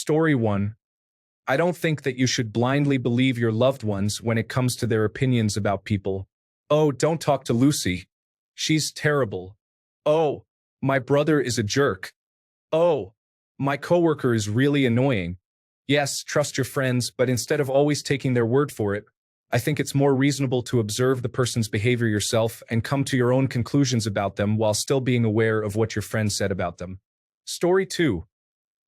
Story 1. I don't think that you should blindly believe your loved ones when it comes to their opinions about people. Oh, don't talk to Lucy. She's terrible. Oh, my brother is a jerk. Oh, my coworker is really annoying. Yes, trust your friends, but instead of always taking their word for it, I think it's more reasonable to observe the person's behavior yourself and come to your own conclusions about them while still being aware of what your friends said about them. Story 2.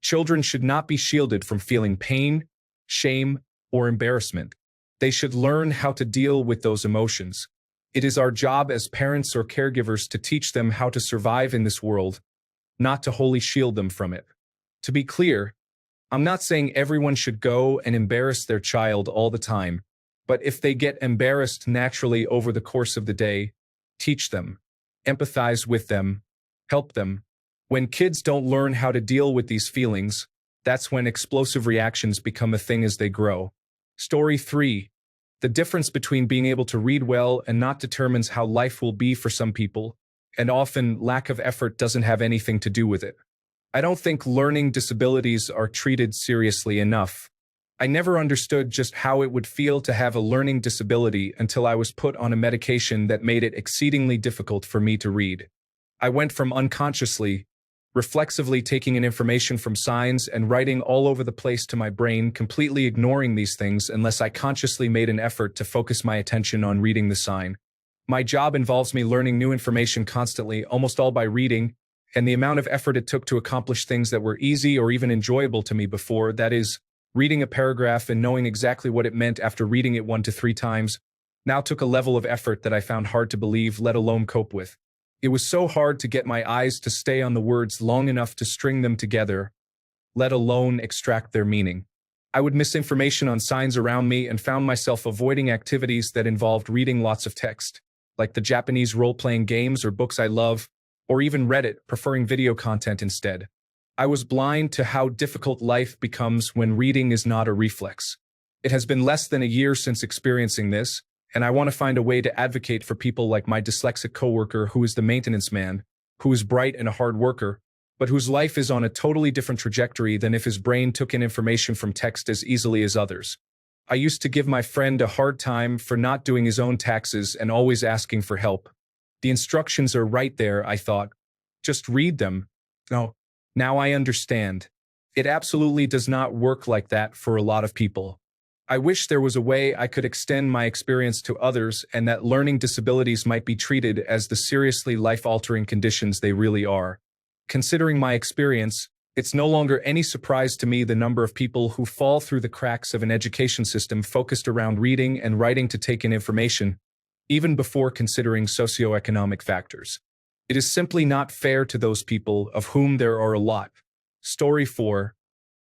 Children should not be shielded from feeling pain, shame, or embarrassment. They should learn how to deal with those emotions. It is our job as parents or caregivers to teach them how to survive in this world, not to wholly shield them from it. To be clear, I'm not saying everyone should go and embarrass their child all the time, but if they get embarrassed naturally over the course of the day, teach them, empathize with them, help them. When kids don't learn how to deal with these feelings, that's when explosive reactions become a thing as they grow. Story 3. The difference between being able to read well and not determines how life will be for some people, and often lack of effort doesn't have anything to do with it. I don't think learning disabilities are treated seriously enough. I never understood just how it would feel to have a learning disability until I was put on a medication that made it exceedingly difficult for me to read. I went from unconsciously, reflexively taking in information from signs and writing all over the place to my brain, completely ignoring these things unless I consciously made an effort to focus my attention on reading the sign. My job involves me learning new information constantly, almost all by reading, and the amount of effort it took to accomplish things that were easy or even enjoyable to me before, that is, reading a paragraph and knowing exactly what it meant after reading it 1 to 3 times, now took a level of effort that I found hard to believe, let alone cope with. It was so hard to get my eyes to stay on the words long enough to string them together, let alone extract their meaning. I would miss information on signs around me and found myself avoiding activities that involved reading lots of text, like the Japanese role-playing games or books I love, or even Reddit, preferring video content instead. I was blind to how difficult life becomes when reading is not a reflex. It has been less than a year since experiencing this, and I want to find a way to advocate for people like my dyslexic coworker who is the maintenance man, who is bright and a hard worker, but whose life is on a totally different trajectory than if his brain took in information from text as easily as others. I used to give my friend a hard time for not doing his own taxes and always asking for help. The instructions are right there, I thought. Just read them. No, now I understand. It absolutely does not work like that for a lot of people. I wish there was a way I could extend my experience to others and that learning disabilities might be treated as the seriously life-altering conditions they really are. Considering my experience, it's no longer any surprise to me the number of people who fall through the cracks of an education system focused around reading and writing to take in information, even before considering socioeconomic factors. It is simply not fair to those people, of whom there are a lot. Story 4.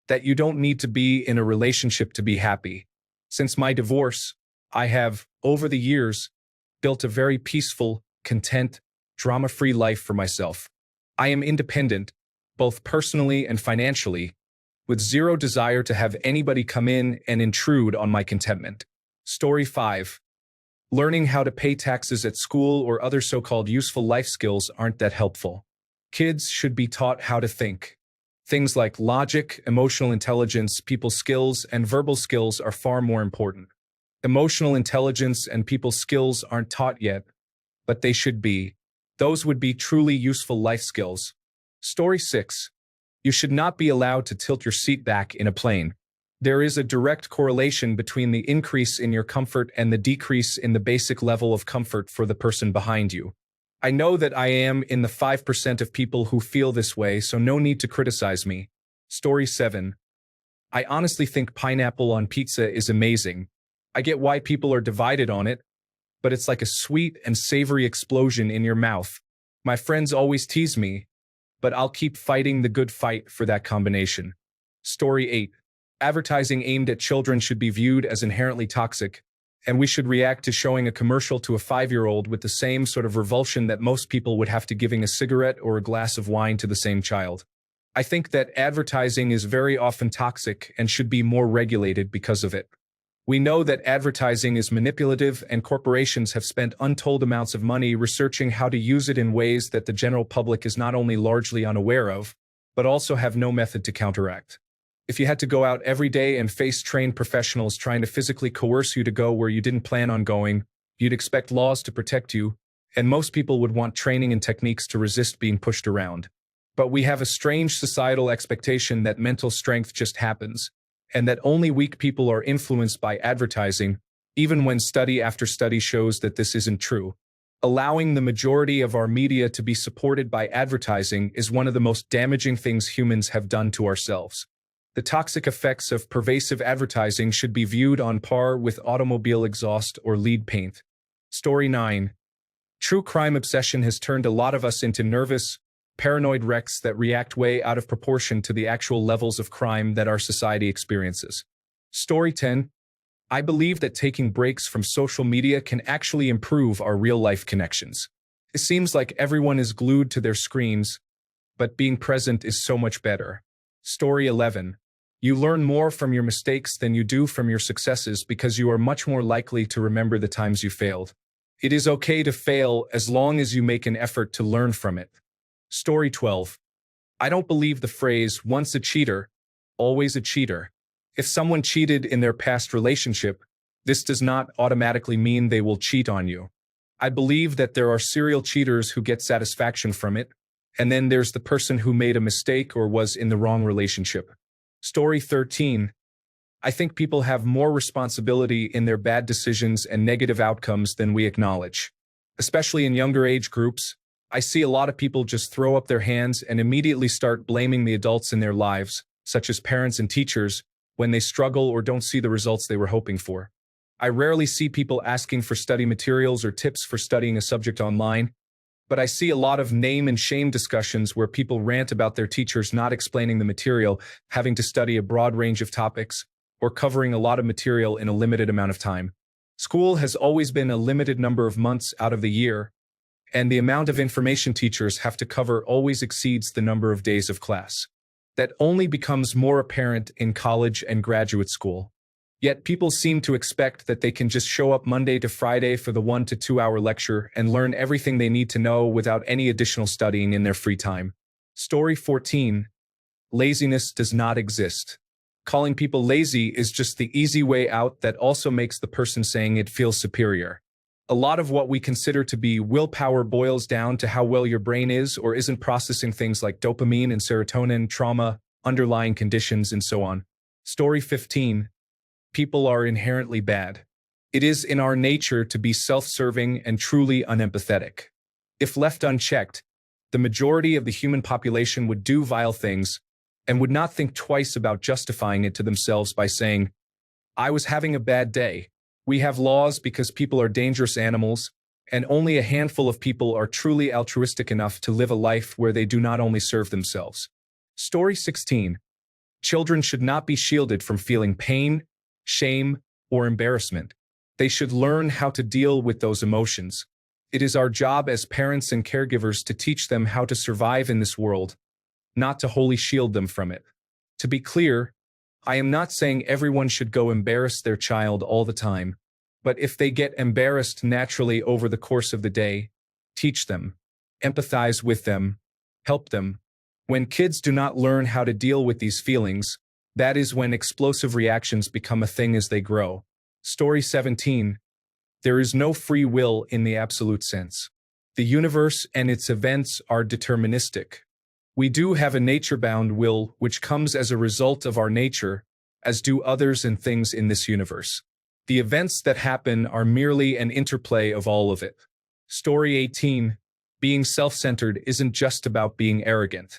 That you don't need to be in a relationship to be happy. Since my divorce, I have, over the years, built a very peaceful, content, drama-free life for myself. I am independent, both personally and financially, with zero desire to have anybody come in and intrude on my contentment. Story 5. Learning how to pay taxes at school or other so-called useful life skills aren't that helpful. Kids should be taught how to think. Things like logic, emotional intelligence, people skills, and verbal skills are far more important. Emotional intelligence and people skills aren't taught yet, but they should be. Those would be truly useful life skills. Story 6. You should not be allowed to tilt your seat back in a plane. There is a direct correlation between the increase in your comfort and the decrease in the basic level of comfort for the person behind you. I know that I am in the 5% of people who feel this way, so no need to criticize me. Story 7. I honestly think pineapple on pizza is amazing. I get why people are divided on it, but it's like a sweet and savory explosion in your mouth. My friends always tease me, but I'll keep fighting the good fight for that combination. Story 8. Advertising aimed at children should be viewed as inherently toxic, and we should react to showing a commercial to a 5-year-old with the same sort of revulsion that most people would have to giving a cigarette or a glass of wine to the same child. I think that advertising is very often toxic and should be more regulated because of it. We know that advertising is manipulative and corporations have spent untold amounts of money researching how to use it in ways that the general public is not only largely unaware of, but also have no method to counteract. If you had to go out every day and face trained professionals trying to physically coerce you to go where you didn't plan on going, you'd expect laws to protect you, and most people would want training and techniques to resist being pushed around. But we have a strange societal expectation that mental strength just happens, and that only weak people are influenced by advertising, even when study after study shows that this isn't true. Allowing the majority of our media to be supported by advertising is one of the most damaging things humans have done to ourselves. The toxic effects of pervasive advertising should be viewed on par with automobile exhaust or lead paint. Story 9. True crime obsession has turned a lot of us into nervous, paranoid wrecks that react way out of proportion to the actual levels of crime that our society experiences. Story 10. I believe that taking breaks from social media can actually improve our real-life connections. It seems like everyone is glued to their screens, but being present is so much better. Story 11. You learn more from your mistakes than you do from your successes because you are much more likely to remember the times you failed. It is okay to fail as long as you make an effort to learn from it. Story 12. I don't believe the phrase, once a cheater, always a cheater. If someone cheated in their past relationship, this does not automatically mean they will cheat on you. I believe that there are serial cheaters who get satisfaction from it, and then there's the person who made a mistake or was in the wrong relationship. Story 13. I think people have more responsibility in their bad decisions and negative outcomes than we acknowledge. Especially in younger age groups, I see a lot of people just throw up their hands and immediately start blaming the adults in their lives, such as parents and teachers, when they struggle or don't see the results they were hoping for. I rarely see people asking for study materials or tips for studying a subject online, but I see a lot of name and shame discussions where people rant about their teachers not explaining the material, having to study a broad range of topics, or covering a lot of material in a limited amount of time. School has always been a limited number of months out of the year, and the amount of information teachers have to cover always exceeds the number of days of class. That only becomes more apparent in college and graduate school. Yet people seem to expect that they can just show up Monday to Friday for the 1 to 2 hour lecture and learn everything they need to know without any additional studying in their free time. Story 14. Laziness does not exist. Calling people lazy is just the easy way out that also makes the person saying it feel superior. A lot of what we consider to be willpower boils down to how well your brain is or isn't processing things like dopamine and serotonin, trauma, underlying conditions, and so on. Story 15. People are inherently bad. It is in our nature to be self-serving and truly unempathetic. If left unchecked, the majority of the human population would do vile things and would not think twice about justifying it to themselves by saying, I was having a bad day. We have laws because people are dangerous animals, and only a handful of people are truly altruistic enough to live a life where they do not only serve themselves. Story 16. Children should not be shielded from feeling pain, shame, or embarrassment. They should learn how to deal with those emotions. It is our job as parents and caregivers to teach them how to survive in this world, not to wholly shield them from it. To be clear, I am not saying everyone should go embarrass their child all the time, but if they get embarrassed naturally over the course of the day, teach them, empathize with them, help them. When kids do not learn how to deal with these feelings, that is when explosive reactions become a thing as they grow. Story 17. There is no free will in the absolute sense. The universe and its events are deterministic. We do have a nature-bound will which comes as a result of our nature, as do others and things in this universe. The events that happen are merely an interplay of all of it. Story 18. Being self-centered isn't just about being arrogant.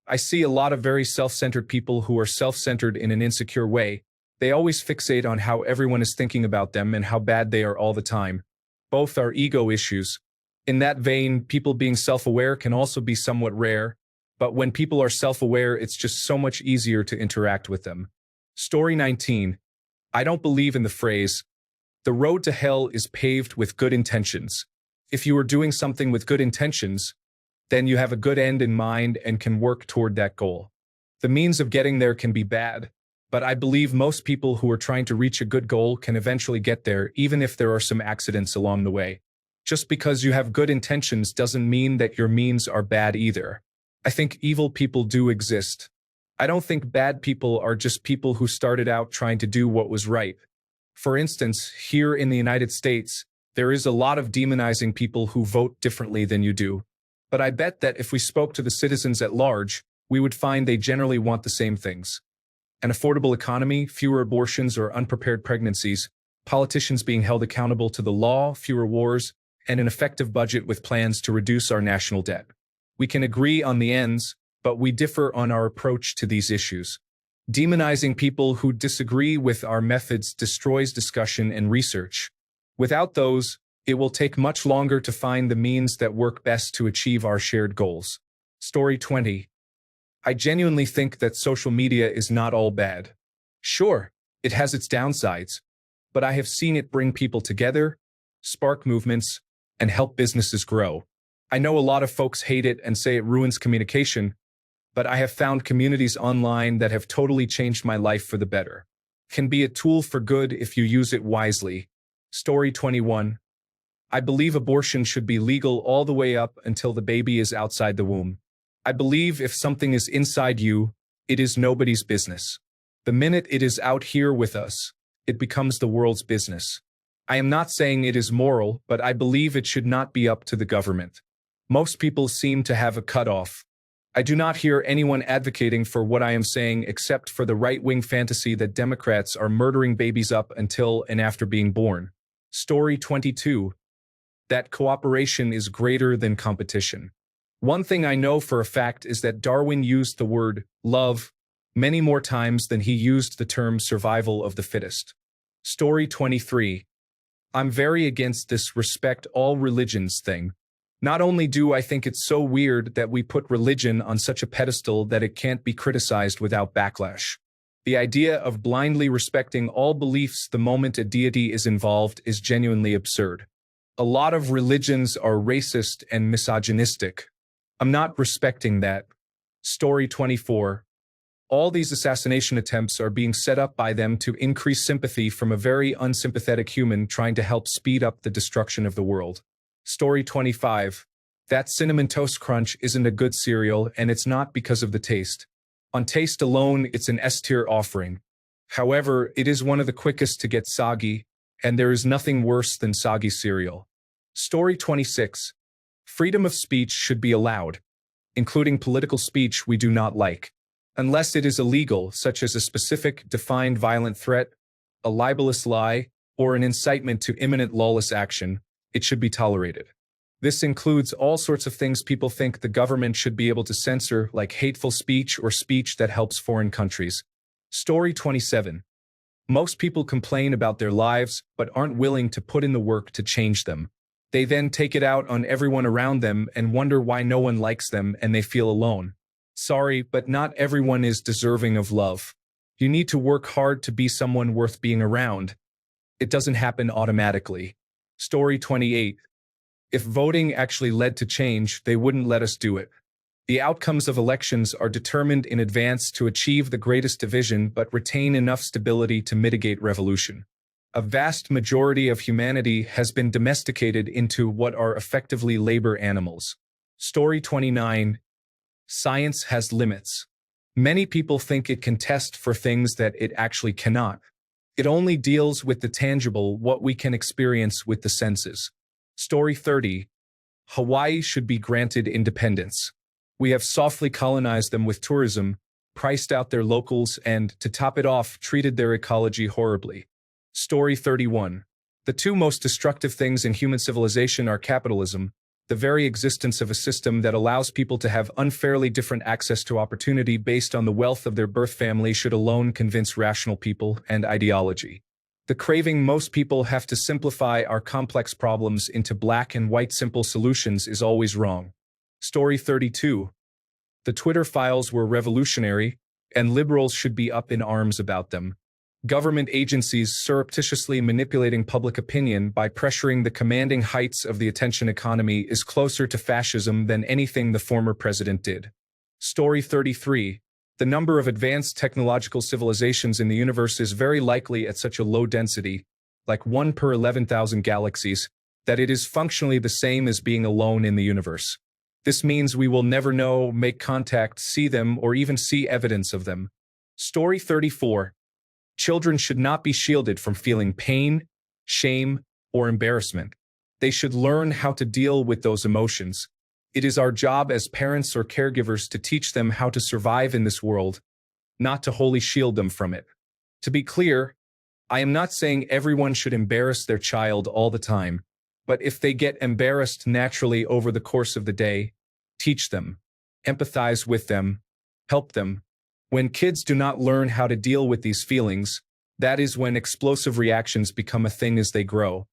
I see a lot of very self-centered people who are self-centered in an insecure way. They always fixate on how everyone is thinking about them and how bad they are all the time. Both are ego issues. In that vein, people being self-aware can also be somewhat rare, but when people are self-aware, it's just so much easier to interact with them. Story 19. I don't believe in the phrase, the road to hell is paved with good intentions. If you are doing something with good intentions, then you have a good end in mind and can work toward that goal. The means of getting there can be bad, but I believe most people who are trying to reach a good goal can eventually get there, even if there are some accidents along the way. Just because you have good intentions doesn't mean that your means are bad either. I think evil people do exist. I don't think bad people are just people who started out trying to do what was right. For instance, here in the United States, there is a lot of demonizing people who vote differently than you do. But I bet that if we spoke to the citizens at large, we would find they generally want the same things. An affordable economy, fewer abortions or unprepared pregnancies, politicians being held accountable to the law, fewer wars, and an effective budget with plans to reduce our national debt. We can agree on the ends, but we differ on our approach to these issues. Demonizing people who disagree with our methods destroys discussion and research. Without those, it will take much longer to find the means that work best to achieve our shared goals. Story 20. I genuinely think that social media is not all bad. Sure, it has its downsides, but I have seen it bring people together, spark movements, and help businesses grow. I know a lot of folks hate it and say it ruins communication, but I have found communities online that have totally changed my life for the better. Can be a tool for good if you use it wisely. Story 21. I believe abortion should be legal all the way up until the baby is outside the womb. I believe if something is inside you, it is nobody's business. The minute it is out here with us, it becomes the world's business. I am not saying it is moral, but I believe it should not be up to the government. Most people seem to have a cutoff. I do not hear anyone advocating for what I am saying except for the right-wing fantasy that Democrats are murdering babies up until and after being born. Story 22. That cooperation is greater than competition. One thing I know for a fact is that Darwin used the word love many more times than he used the term survival of the fittest. Story 23. I'm very against this respect all religions thing. Not only do I think it's so weird that we put religion on such a pedestal that it can't be criticized without backlash. The idea of blindly respecting all beliefs the moment a deity is involved is genuinely absurd. A lot of religions are racist and misogynistic. I'm not respecting that. Story 24. All these assassination attempts are being set up by them to increase sympathy from a very unsympathetic human trying to help speed up the destruction of the world. Story 25. That Cinnamon Toast Crunch isn't a good cereal, and it's not because of the taste. On taste alone, it's an S-tier offering. However, it is one of the quickest to get soggy, and there is nothing worse than soggy cereal. Story 26. Freedom of speech should be allowed, including political speech we do not like. Unless it is illegal, such as a specific, defined violent threat, a libelous lie, or an incitement to imminent lawless action, it should be tolerated. This includes all sorts of things people think the government should be able to censor, like hateful speech or speech that helps foreign countries. Story 27. Most people complain about their lives, but aren't willing to put in the work to change them. They then take it out on everyone around them and wonder why no one likes them and they feel alone. Sorry, but not everyone is deserving of love. You need to work hard to be someone worth being around. It doesn't happen automatically. Story 28. If voting actually led to change, they wouldn't let us do it. The outcomes of elections are determined in advance to achieve the greatest division but retain enough stability to mitigate revolution. A vast majority of humanity has been domesticated into what are effectively labor animals. Story 29. Science has limits. Many people think it can test for things that it actually cannot. It only deals with the tangible, what we can experience with the senses. Story 30. Hawaii should be granted independence. We have softly colonized them with tourism, priced out their locals, and, to top it off, treated their ecology horribly. Story 31. The two most destructive things in human civilization are capitalism, the very existence of a system that allows people to have unfairly different access to opportunity based on the wealth of their birth family should alone convince rational people, and ideology. The craving most people have to simplify our complex problems into black and white simple solutions is always wrong. Story 32. The Twitter files were revolutionary, and liberals should be up in arms about them. Government agencies surreptitiously manipulating public opinion by pressuring the commanding heights of the attention economy is closer to fascism than anything the former president did. Story 33. The number of advanced technological civilizations in the universe is very likely at such a low density, like 1 per 11,000 galaxies, that it is functionally the same as being alone in the universe. This means we will never know, make contact, see them, or even see evidence of them. Story 34. Children should not be shielded from feeling pain, shame, or embarrassment. They should learn how to deal with those emotions. It is our job as parents or caregivers to teach them how to survive in this world, not to wholly shield them from it. To be clear, I am not saying everyone should embarrass their child all the time, but if they get embarrassed naturally over the course of the day, teach them, empathize with them, help them. When kids do not learn how to deal with these feelings, that is when explosive reactions become a thing as they grow.